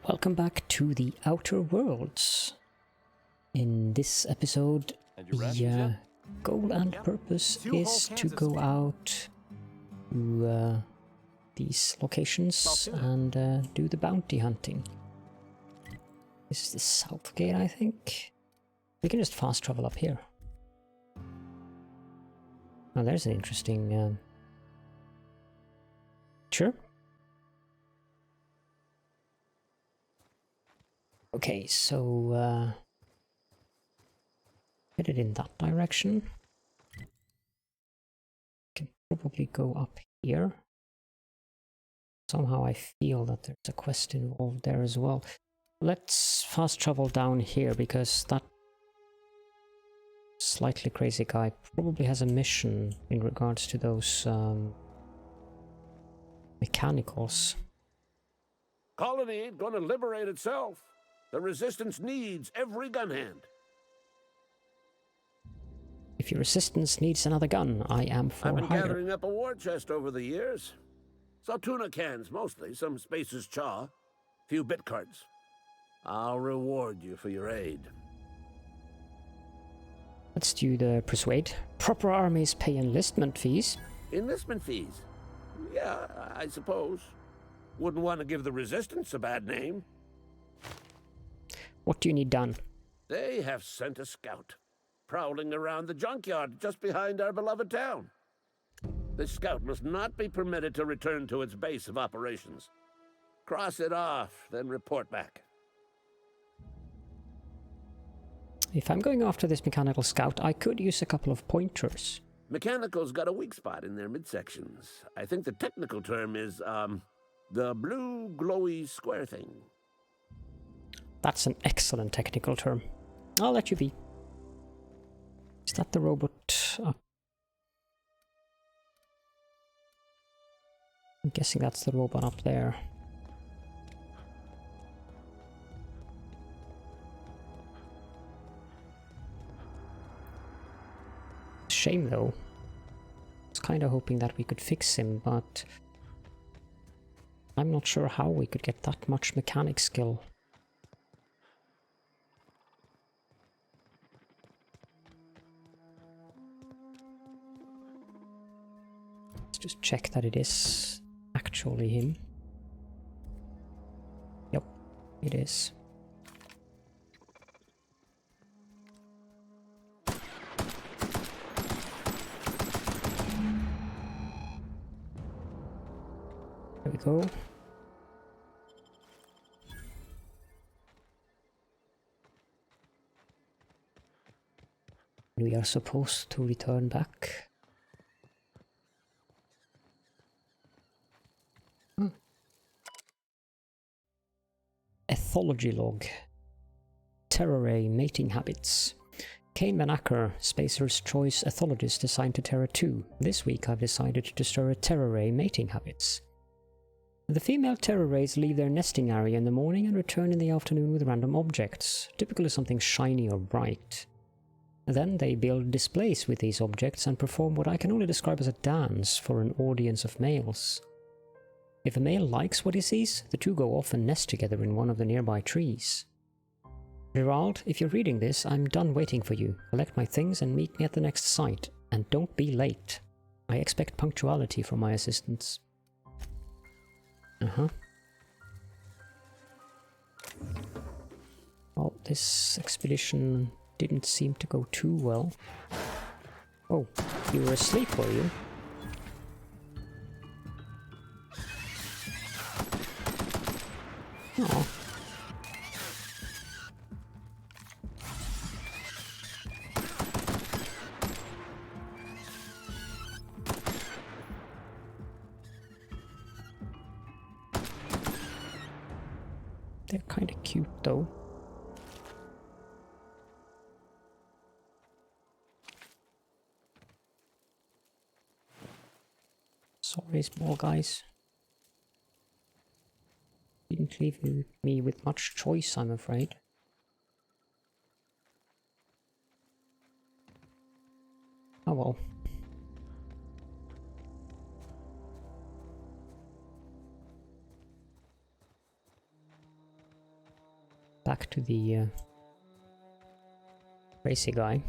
Welcome back to the Outer Worlds. In this episode, the goal and purpose is to go out to these locations and do the bounty hunting. This is the south gate, I think. We can just fast travel up here. Now there's an interesting picture. Okay, so headed in that direction. Can probably go up here. Somehow I feel that there's a quest involved there as well. Let's fast travel down here because that slightly crazy guy probably has a mission in regards to those mechanicals. Colony ain't gonna liberate itself. The Resistance needs every gun hand. If your Resistance needs another gun, I am for hire. I've been gathering up a war chest over the years. Saw tuna cans mostly, some Spacer's chaw, few bit cards. I'll reward you for your aid. Let's do the persuade. Proper armies pay enlistment fees. Enlistment fees? Yeah, I suppose. Wouldn't want to give the Resistance a bad name. What do you need done? They have sent a scout, prowling around the junkyard just behind our beloved town. This scout must not be permitted to return to its base of operations. Cross it off, then report back. If I'm going after this mechanical scout, I could use a couple of pointers. Mechanical's got a weak spot in their midsections. I think the technical term is, the blue glowy square thing. That's an excellent technical term. I'll let you be. Is that the robot up? I'm guessing that's the robot up there. Shame though. I was kind of hoping that we could fix him, but I'm not sure how we could get that much mechanic skill. Let's just check that it is actually him. Yep, it is. There we go. We are supposed to return back. Ethology log. Terra Ray mating habits. Kane Van Acker, Spacer's choice ethologist assigned to Terra 2. This week I've decided to stir Terra Ray mating habits. The female Terra Rays leave their nesting area in the morning and return in the afternoon with random objects, typically something shiny or bright. Then they build displays with these objects and perform what I can only describe as a dance for an audience of males. If a male likes what he sees, the two go off and nest together in one of the nearby trees. Gerald, if you're reading this, I'm done waiting for you. Collect my things and meet me at the next site. And don't be late. I expect punctuality from my assistants. Well, this expedition didn't seem to go too well. Oh, you were asleep, were you? Oh. They're kind of cute though. Sorry, small guys. Didn't leave me with much choice, I'm afraid. Oh well. back to the crazy guy.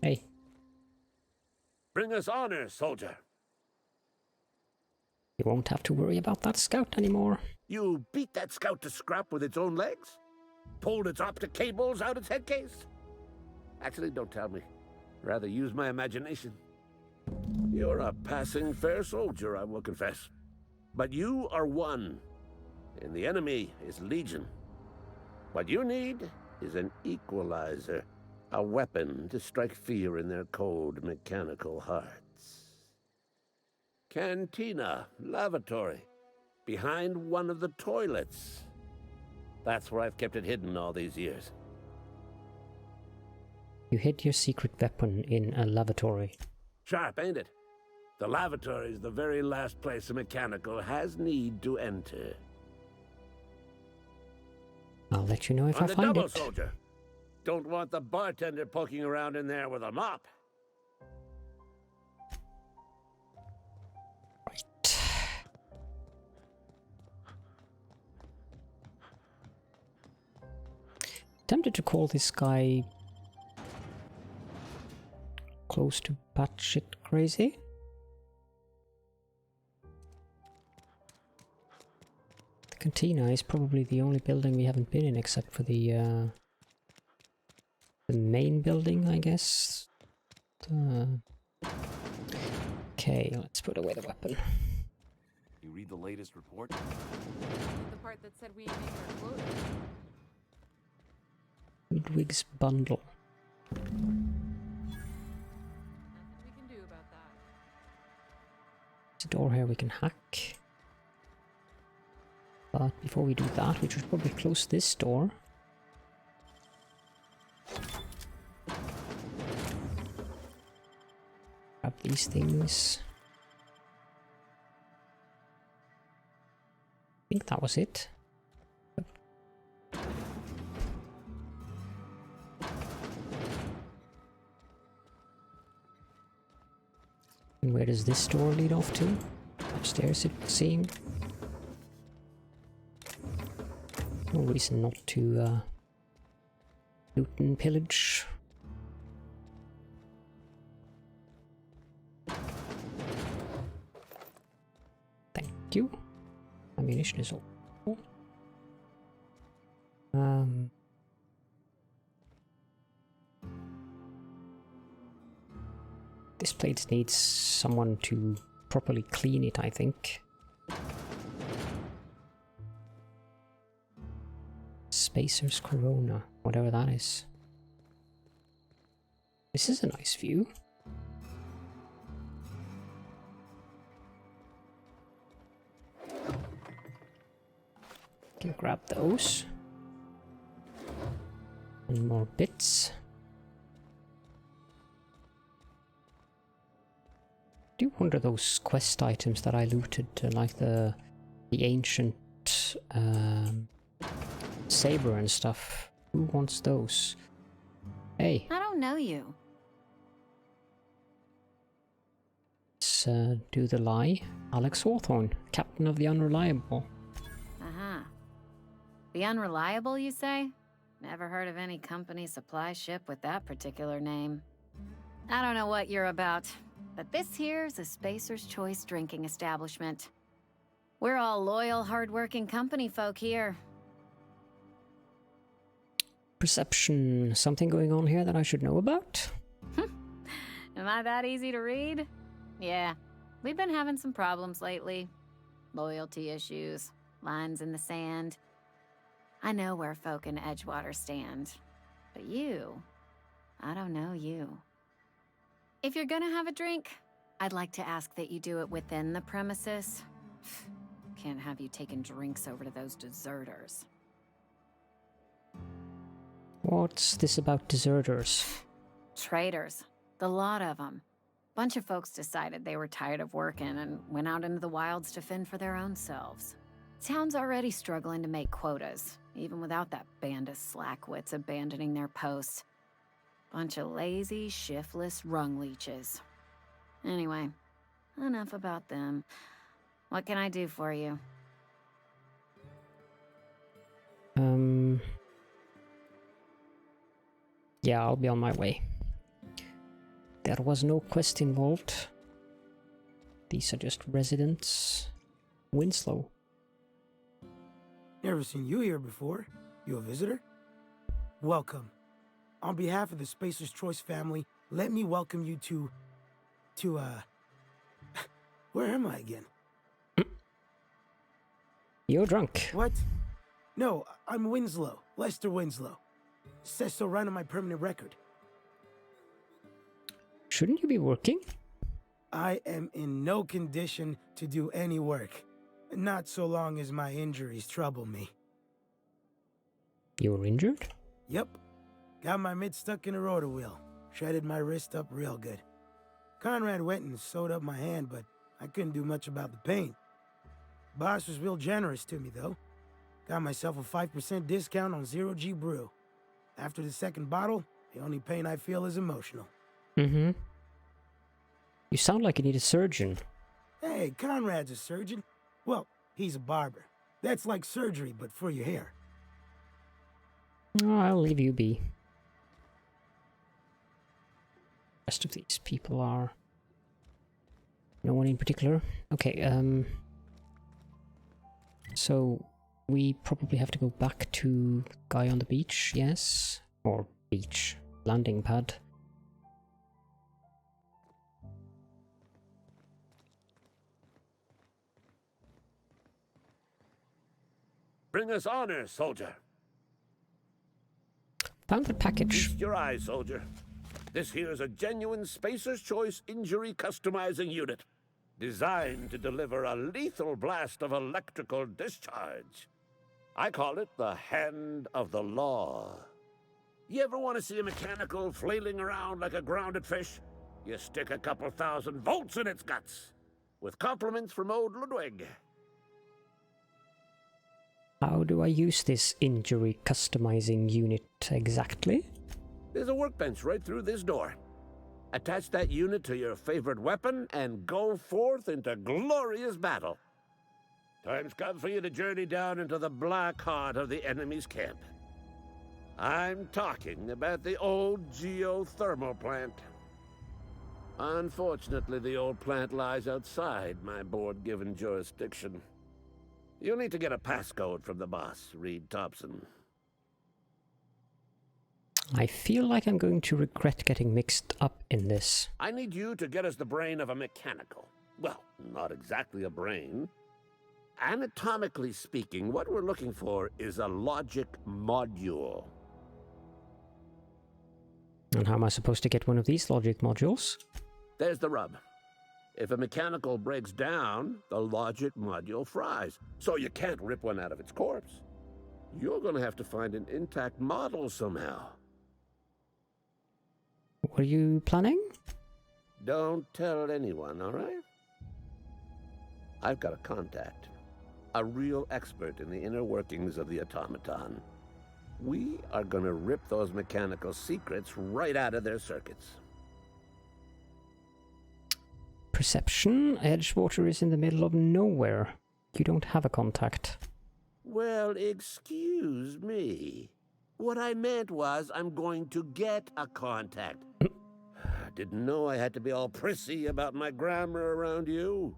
Hey. Bring us honor, soldier. You won't have to worry about that scout anymore. You beat that scout to scrap with its own legs? Pulled its optic cables out its head case? Actually, don't tell me. Rather use my imagination. You're a passing fair soldier, I will confess. But you are one, and the enemy is legion. What you need is an equalizer. A weapon to strike fear in their cold, mechanical hearts. Cantina, lavatory, behind one of the toilets. That's where I've kept it hidden all these years. You hid your secret weapon in a lavatory. Sharp, ain't it? The lavatory is the very last place a mechanical has need to enter. I'll let you know if I find double, it. Soldier. Don't want the bartender poking around in there with a mop. Right. Tempted to call this guy close to batshit crazy. The cantina is probably the only building we haven't been in except for the main building, I guess. Okay, let's put away the weapon. You read the latest report? The part that said we make our quota. Ludwig's bundle. Nothing we can do about that. There's a door here we can hack. But before we do that, we should probably close this door. Grab these things. I think that was it. And where does this door lead off to? Upstairs, it would seem. No reason not to loot and pillage. Thank you. Ammunition is all. This place needs someone to properly clean it, I think. Spacer's Corona, whatever that is. This is a nice view. Can grab those. And more bits. I do wonder those quest items that I looted, like the ancient saber and stuff. Who wants those? Hey. I don't know you. Let's do the lie. Alex Hawthorne, captain of the Unreliable. Uh-huh. The Unreliable, you say? Never heard of any company supply ship with that particular name. I don't know what you're about, but this here's a Spacer's Choice drinking establishment. We're all loyal, hard-working company folk here. Perception. Something going on here that I should know about? Am I that easy to read? Yeah, we've been having some problems lately. Loyalty issues, lines in the sand. I know where folk in Edgewater stand. But you, I don't know you. If you're gonna have a drink, I'd like to ask that you do it within the premises. Can't have you taking drinks over to those deserters. What's this about deserters? Traitors. The lot of them. Bunch of folks decided they were tired of working and went out into the wilds to fend for their own selves. Town's already struggling to make quotas. even without that band of slackwits abandoning their posts. Bunch of lazy, shiftless rung leeches. Anyway, enough about them. What can I do for you? Yeah, I'll be on my way. There was no quest involved. These are just residents. Winslow. Never seen you here before. You a visitor? Welcome. On behalf of the Spacer's Choice family, let me welcome you to where am I again? You're drunk. What? No, I'm Winslow. Lester Winslow. Says so right on my permanent record. Shouldn't you be working? I am in no condition to do any work. Not so long as my injuries trouble me. You were injured? Yep. Got my mid stuck in a rotor wheel. Shredded my wrist up real good. Conrad went and sewed up my hand, but I couldn't do much about the pain. Boss was real generous to me, though. Got myself a 5% discount on Zero G Brew. After the second bottle, the only pain I feel is emotional. Mm-hmm. You sound like you need a surgeon. Hey, Conrad's a surgeon. Well, he's a barber. That's like surgery, but for your hair. Oh, I'll leave you be. The rest of these people are... No one in particular? Okay, so... we probably have to go back to guy on the beach, yes? Or beach. Landing pad. Bring us honor, soldier. Found the package. Feast your eyes, soldier. This here's a genuine Spacer's Choice injury customizing unit, designed to deliver a lethal blast of electrical discharge. I call it the Hand of the Law. You ever want to see a mechanical flailing around like a grounded fish? You stick a couple thousand volts in its guts. With compliments from old Ludwig. How do I use this injury customizing unit exactly? There's a workbench right through this door. Attach that unit to your favorite weapon and go forth into glorious battle. Time's come for you to journey down into the black heart of the enemy's camp. I'm talking about the old geothermal plant. Unfortunately, the old plant lies outside my board-given jurisdiction. You'll need to get a passcode from the boss, Reed Thompson. I feel like I'm going to regret getting mixed up in this. I need you to get us the brain of a mechanical. Well, not exactly a brain. Anatomically speaking, what we're looking for is a logic module. And how am I supposed to get one of these logic modules? There's the rub. If a mechanical breaks down, the logic module fries, so you can't rip one out of its corpse. You're gonna have to find an intact model somehow. What are you planning? Don't tell anyone, all right? I've got a contact. A real expert in the inner workings of the automaton. We are gonna rip those mechanical secrets right out of their circuits. Perception? Edgewater is in the middle of nowhere. You don't have a contact. Well, excuse me. What I meant was I'm going to get a contact. Didn't know I had to be all prissy about my grammar around you.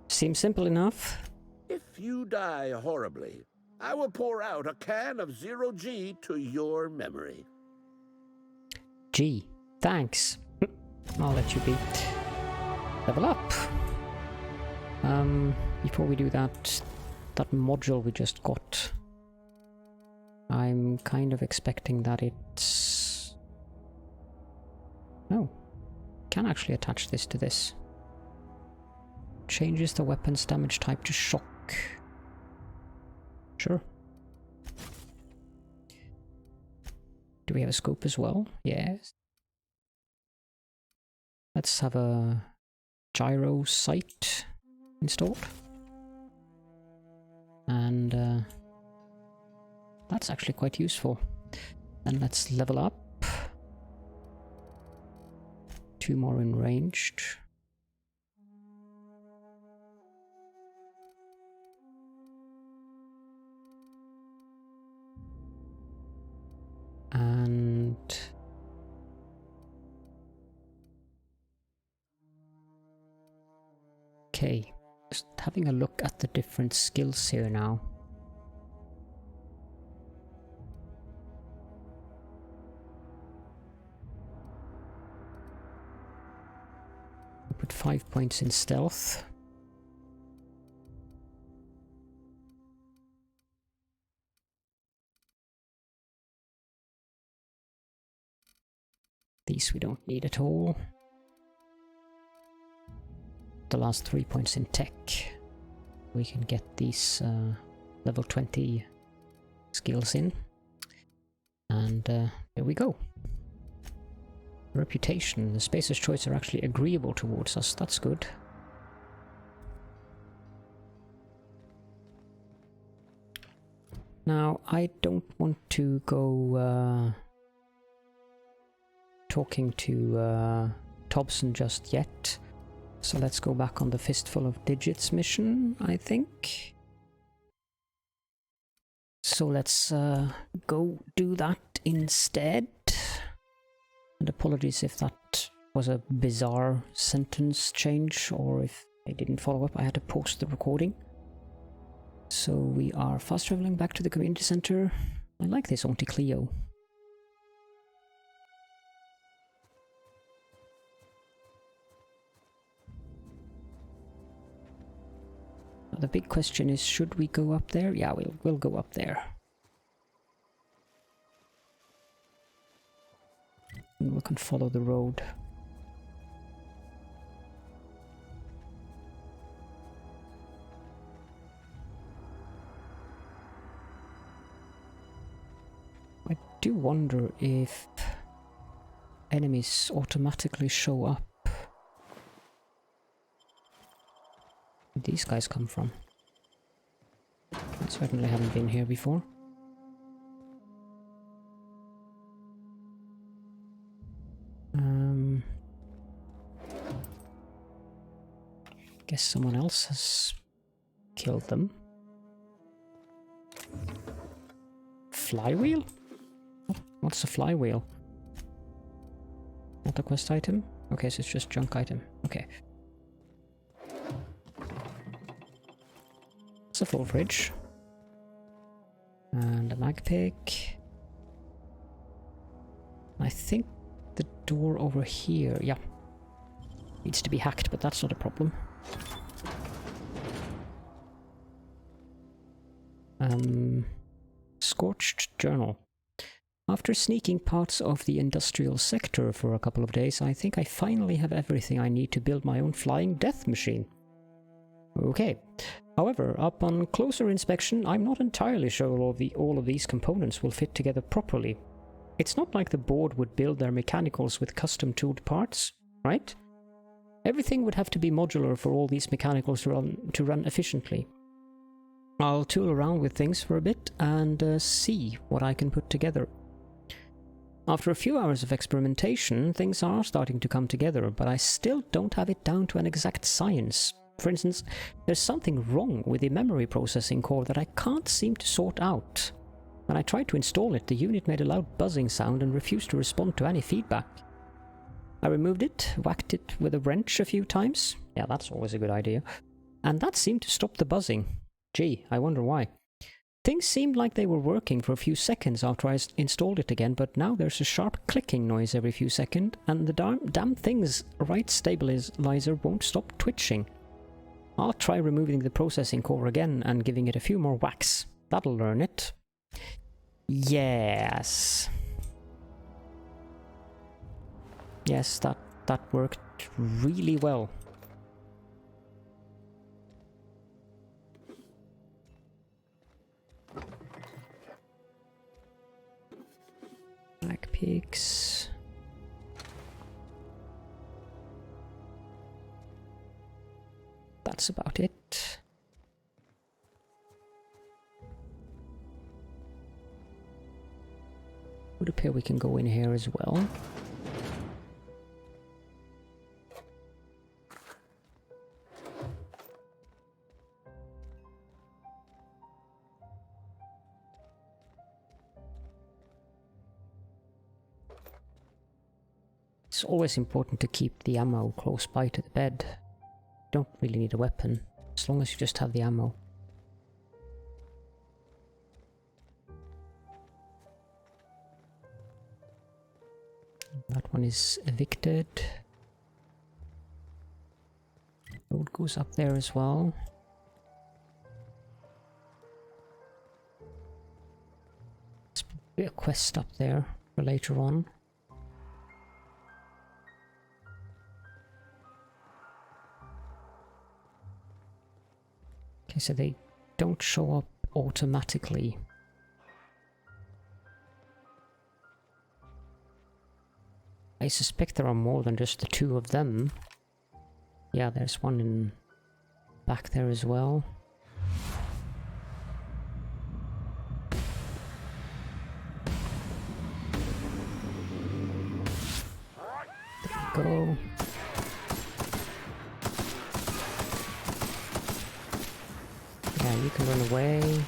Seems simple enough. If you die horribly, I will pour out a can of Zero G to your memory. G. Thanks. I'll let you be. Level up. Before we do that, that module we just got, I'm kind of expecting that it's... Oh. Can actually attach this to this. Changes the weapon's damage type to shock. Sure. Do we have a scope as well? Yes. Let's have a gyro sight installed. And that's actually quite useful. Then let's level up. 2 more in ranged. And okay, just having a look at the different skills here now. Put 5 points in stealth. These we don't need at all. The last 3 points in tech. We can get these level 20 skills in. And there we go. Reputation. The Spacer's Choice are actually agreeable towards us. That's good. Now, I don't want to go talking to Thompson just yet. So let's go back on the Fistful of Digits mission, I think. So let's go do that instead. And apologies if that was a bizarre sentence change or if I didn't follow up. I had to post the recording. So we are fast traveling back to the community center. I like this Auntie Cleo. The big question is, should we go up there? Yeah, we'll go up there. And we can follow the road. I do wonder if enemies automatically show up. Where these guys come from? I certainly haven't been here before. Guess someone else has killed them. Flywheel? What's a flywheel? Not a quest item? Okay, so it's just junk item. Okay. It's a full fridge. And a mag pick. I think the door over here, yeah. Needs to be hacked, but that's not a problem. Scorched Journal. After sneaking parts of the industrial sector for a couple of days, I think I finally have everything I need to build my own flying death machine. Okay. However, upon closer inspection, I'm not entirely sure all of these components will fit together properly. It's not like the board would build their mechanicals with custom-tooled parts, right? Everything would have to be modular for all these mechanicals to run efficiently. I'll tool around with things for a bit and see what I can put together. After a few hours of experimentation, things are starting to come together, but I still don't have it down to an exact science. For instance, there's something wrong with the memory processing core that I can't seem to sort out. When I tried to install it, the unit made a loud buzzing sound and refused to respond to any feedback. I removed it, whacked it with a wrench a few times. Yeah, that's always a good idea. And that seemed to stop the buzzing. Gee, I wonder why. Things seemed like they were working for a few seconds after I installed it again, but now there's a sharp clicking noise every few seconds, and the damn thing's right stabilizer won't stop twitching. I'll try removing the processing core again and giving it a few more whacks. That'll learn it. Yes. Yes, that worked really well. Black pigs. That's about it. Would appear we can go in here as well. It's always important to keep the ammo close by to the bed. You don't really need a weapon, as long as you just have the ammo. That one is evicted. Road goes up there as well. There's probably a quest up there for later on. Okay, so they don't show up automatically. I suspect there are more than just the two of them. Yeah, there's one in back there as well. There we go. Yeah, you can run away.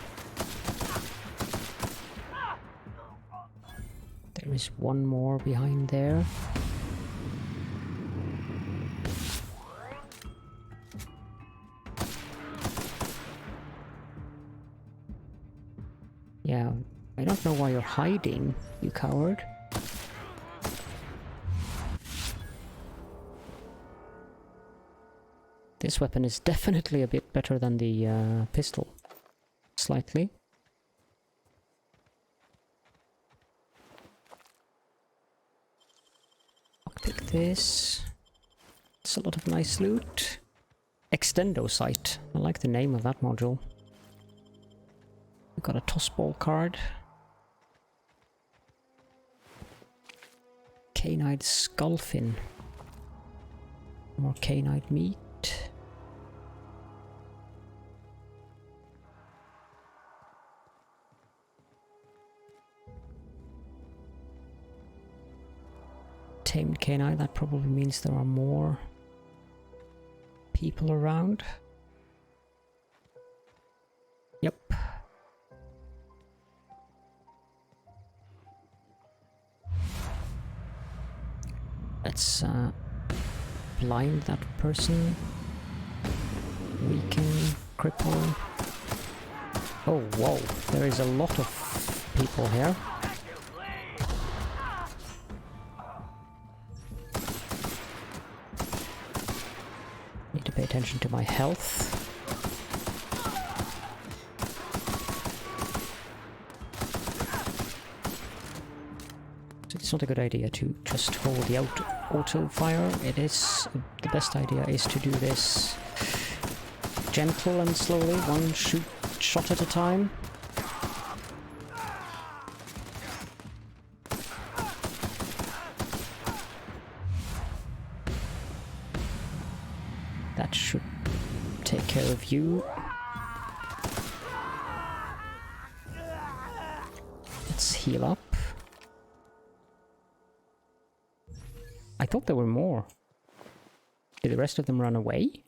There is one more behind there. Yeah, I don't know why you're hiding, you coward. This weapon is definitely a bit better than the pistol. Slightly. Pick this. It's a lot of nice loot. Extendo sight. I like the name of that module. We got a tossball card. Canine skullfin. More canine meat. Tamed canine, that probably means there are more people around. Yep. Let's blind that person. Weaken, cripple. Oh, whoa, there is a lot of people here. Need to pay attention to my health. So it's not a good idea to just hold the auto fire. It is the best idea is to do this gentle and slowly, one shot at a time. That should take care of you. Let's heal up. I thought there were more. Did the rest of them run away?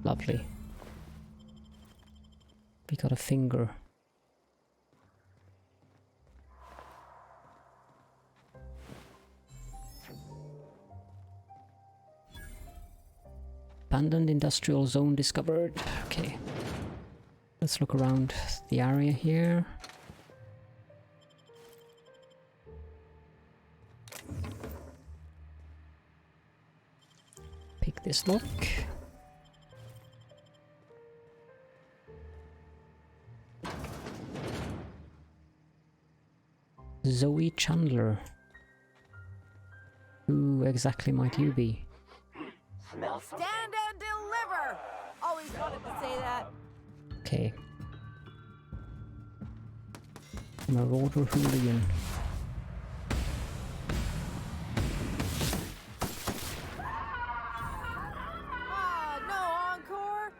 Lovely. We got a finger. Abandoned industrial zone discovered. Okay. Let's look around the area here. Pick this lock. Zoe Chandler. Who exactly might you be? Stand and deliver! Always wanted to say that. Okay. Marauder Hooligan. No encore?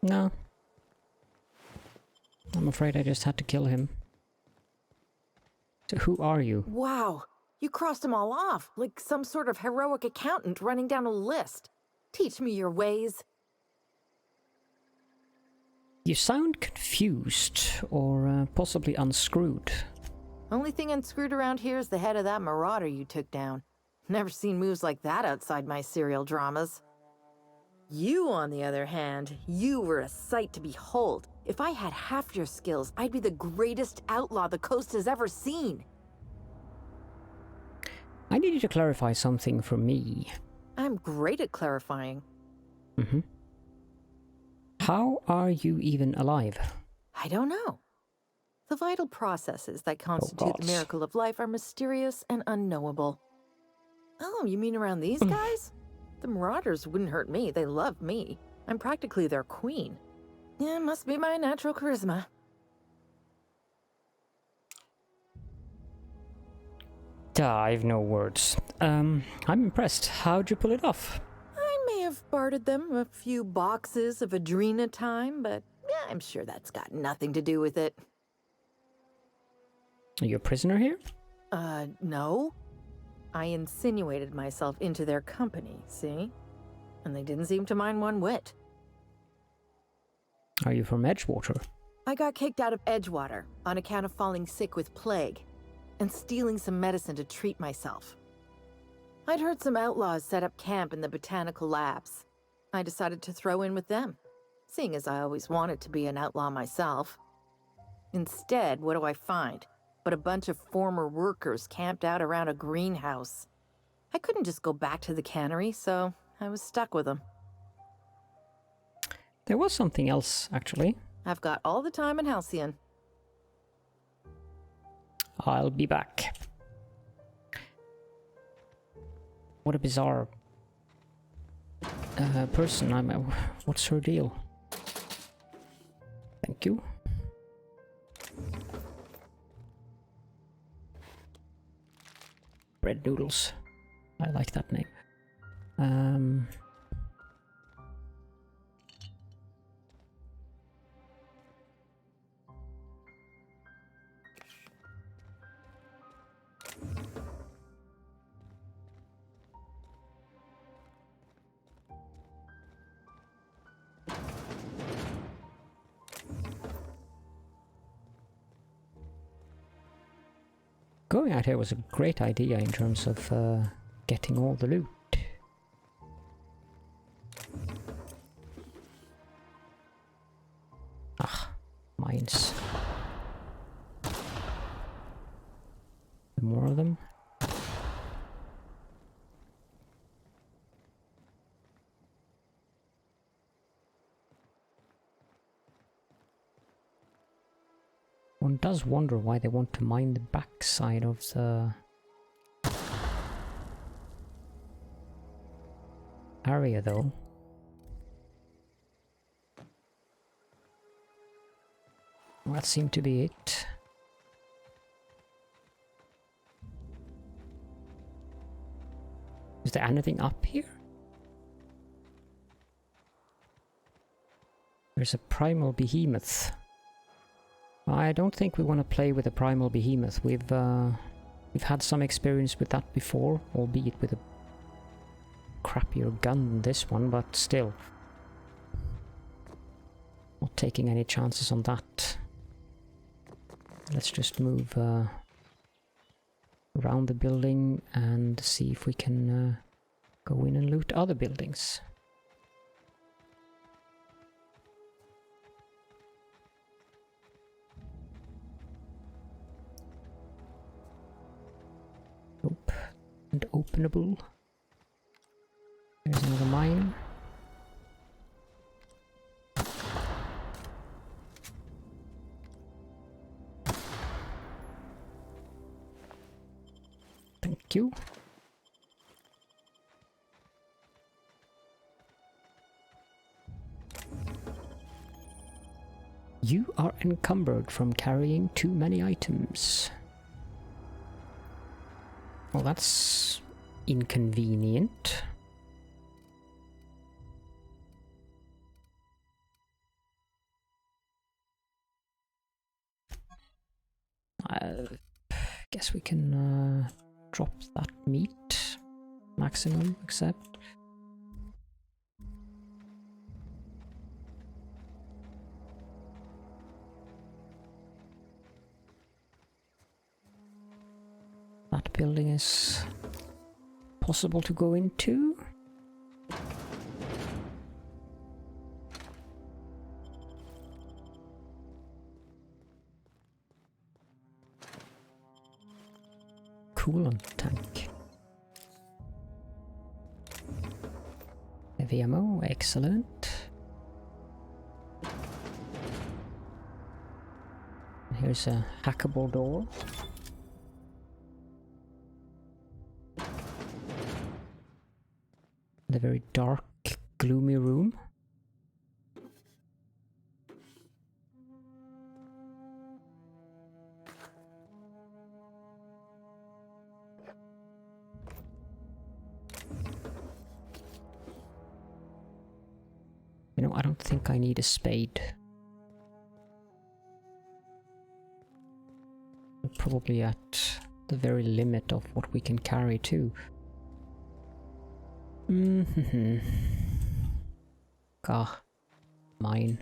No. I'm afraid I just had to kill him. So who are you? Wow, you crossed them all off, like some sort of heroic accountant running down a list. Teach me your ways. You sound confused, or possibly unscrewed. Only thing unscrewed around here is the head of that marauder you took down. Never seen moves like that outside my serial dramas. You, on the other hand, you were a sight to behold. If I had half your skills, I'd be the greatest outlaw the coast has ever seen. I need you to clarify something for me. I'm great at clarifying. Mm-hmm. How are you even alive? I don't know. The vital processes that constitute the miracle of life are mysterious and unknowable. Oh, you mean around these guys? The Marauders wouldn't hurt me. They love me. I'm practically their queen. Yeah, must be my natural charisma. I've no words. I'm impressed. How'd you pull it off? I may have bartered them a few boxes of Adrena time, but yeah, I'm sure that's got nothing to do with it. Are you a prisoner here? No. I insinuated myself into their company, see? And they didn't seem to mind one whit. Are you from Edgewater? I got kicked out of Edgewater on account of falling sick with plague and stealing some medicine to treat myself. I'd heard some outlaws set up camp in the botanical labs. I decided to throw in with them, seeing as I always wanted to be an outlaw myself. Instead, what do I find? But a bunch of former workers camped out around a greenhouse. I couldn't just go back to the cannery, so I was stuck with them. There was something else, actually. I've got all the time in Halcyon. I'll be back. What a bizarre person. What's her deal? Thank you. Bread noodles. I like that name. Going out here was a great idea in terms of getting all the loot. Ah, mines. More of them. One does wonder why they want to mine the backside of the area, though. Well, that seemed to be it. Is there anything up here? There's a primal behemoth. I don't think we want to play with a primal behemoth. We've had some experience with that before, albeit with a crappier gun than this one, but still. Not taking any chances on that. Let's just move around the building and see if we can go in and loot other buildings. Nope. And openable. There's another mine. Thank you. You are encumbered from carrying too many items. Well, that's inconvenient. Guess we can drop that meat. Maximum, accept. That building is possible to go into. Coolant tank. Heavy ammo, excellent. Here's a hackable door. The very dark, gloomy room. You know, I don't think I need a spade. We're probably at the very limit of what we can carry too. Gah, mine.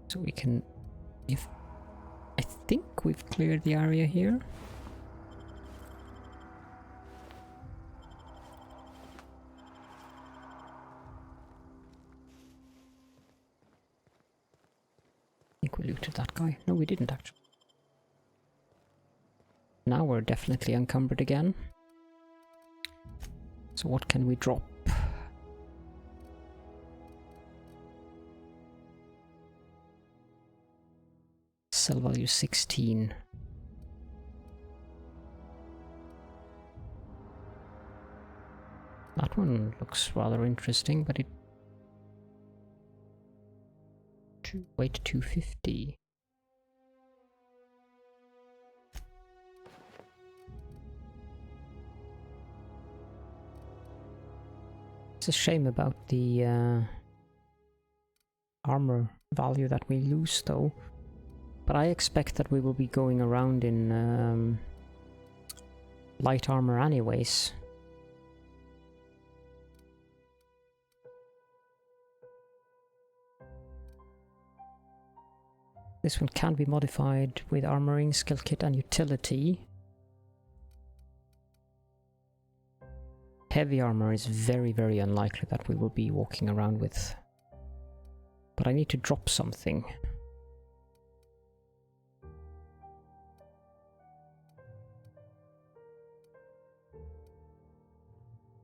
So we can, if I think we've cleared the area here. I think we looted that guy. No, we didn't actually. Now we're definitely encumbered again. So what can we drop? Sell value 16. That one looks rather interesting, but it... Weight 250. It's a shame about the armor value that we lose though. But I expect that we will be going around in light armor anyways. This one can be modified with armoring, skill kit and utility. Heavy armor is very, very unlikely that we will be walking around with. But I need to drop something.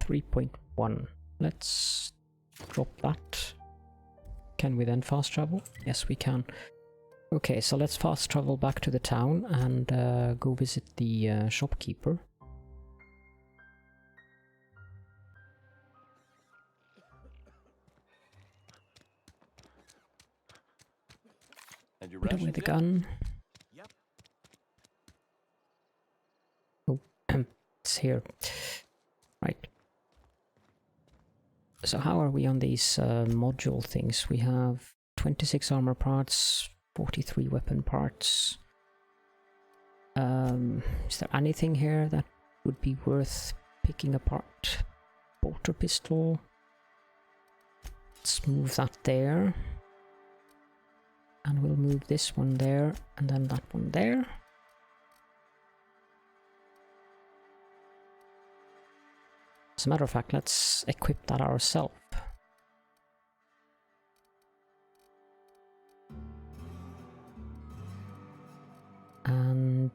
.1. Let's drop that. Can we then fast travel? Yes, we can. Okay, so let's fast travel back to the town and go visit the shopkeeper. And you're Put away rations the yet? gun. Yep. Oh, it's here. Right. So how are we on these module things? We have 26 armor parts, 43 weapon parts. Is there anything here that would be worth picking apart? Bolter pistol. Let's move that there. And we'll move this one there, and then that one there. As a matter of fact, let's equip that ourselves. And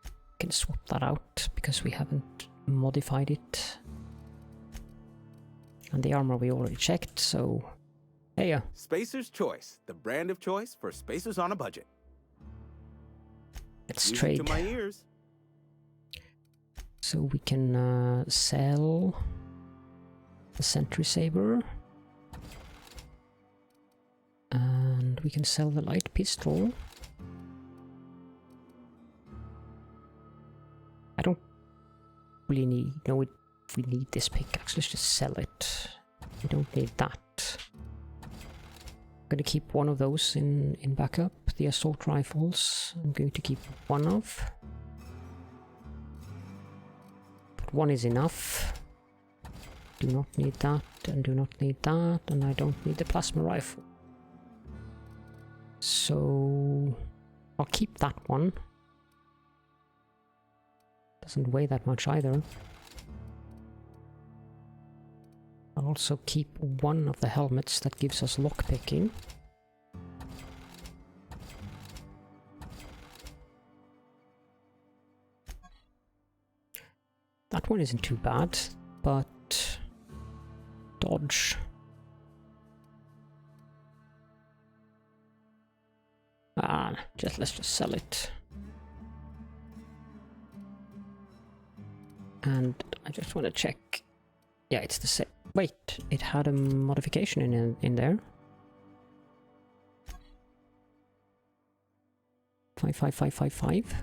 we can swap that out because we haven't modified it. And the armor we already checked, so hey ya. Spacer's Choice, the brand of choice for spacers on a budget. Let's Music trade. to my ears. So we can sell the Sentry Saber. And we can sell the light pistol. I don't really need, we need this pickaxe, let's just sell it. We don't need that. I'm going to keep one of those in backup. The assault rifles, I'm going to keep one of. But one is enough. Do not need that, and do not need that, and I don't need the plasma rifle. So I'll keep that one. Doesn't weigh that much either. I'll also keep one of the helmets that gives us lockpicking. That one isn't too bad, but dodge. Let's just sell it. And I just want to check. Yeah, it's the same. Wait, it had a modification in there. 55555.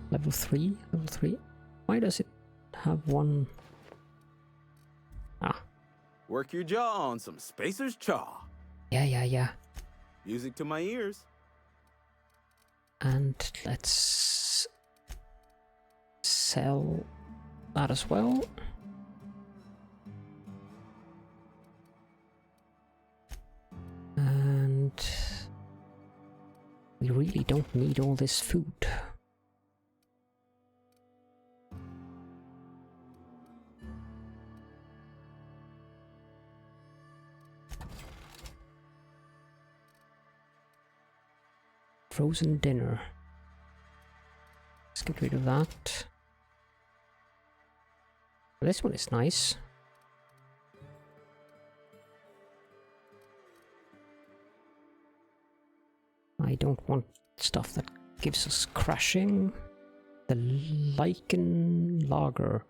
Level 3, level 3. Why does it have one? Ah. Work your jaw on some Spacer's Chaw. Yeah. Music to my ears. And let's sell that as well. And we really don't need all this food. Frozen dinner. Let's get rid of that. This one is nice. I don't want stuff that gives us crashing. The lichen lager.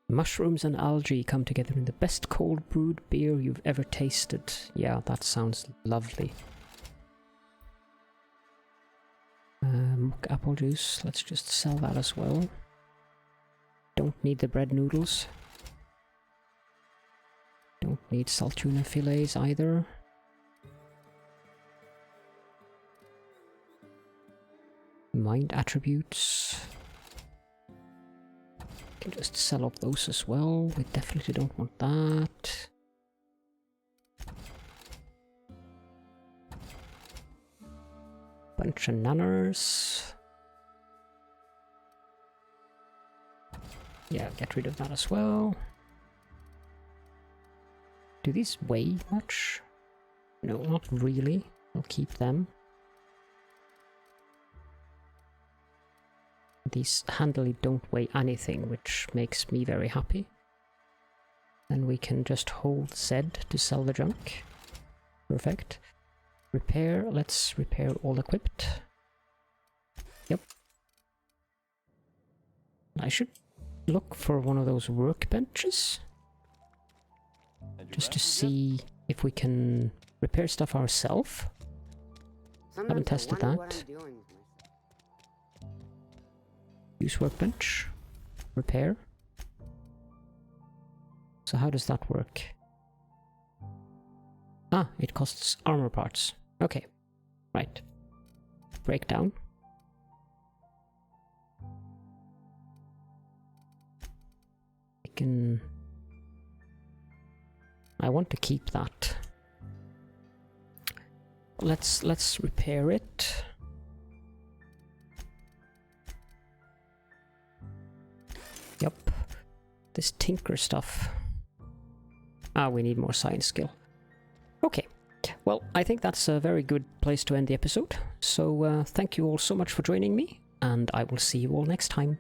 Mushrooms and algae come together in the best cold brewed beer you've ever tasted. Yeah, that sounds lovely. Mock apple juice, let's just sell that as well. Don't need the bread noodles. Don't need salt tuna fillets either. Mind attributes. Can just sell off those as well. We definitely don't want that. Bunch of nanners. Yeah, get rid of that as well. Do these weigh much? No, not really. I'll keep them. These handily don't weigh anything, which makes me very happy. Then we can just hold Z to sell the junk. Perfect. Repair, let's repair all equipped. Yep. I should look for one of those workbenches. Just to see if we can repair stuff ourselves. Haven't tested that. Use workbench. Repair. So how does that work? Ah, it costs armor parts. Okay. Right. Breakdown. I want to keep that. Let's repair it. Yep. This tinker stuff. Ah, we need more science skill. Okay. Well, I think that's a very good place to end the episode. So thank you all so much for joining me, and I will see you all next time.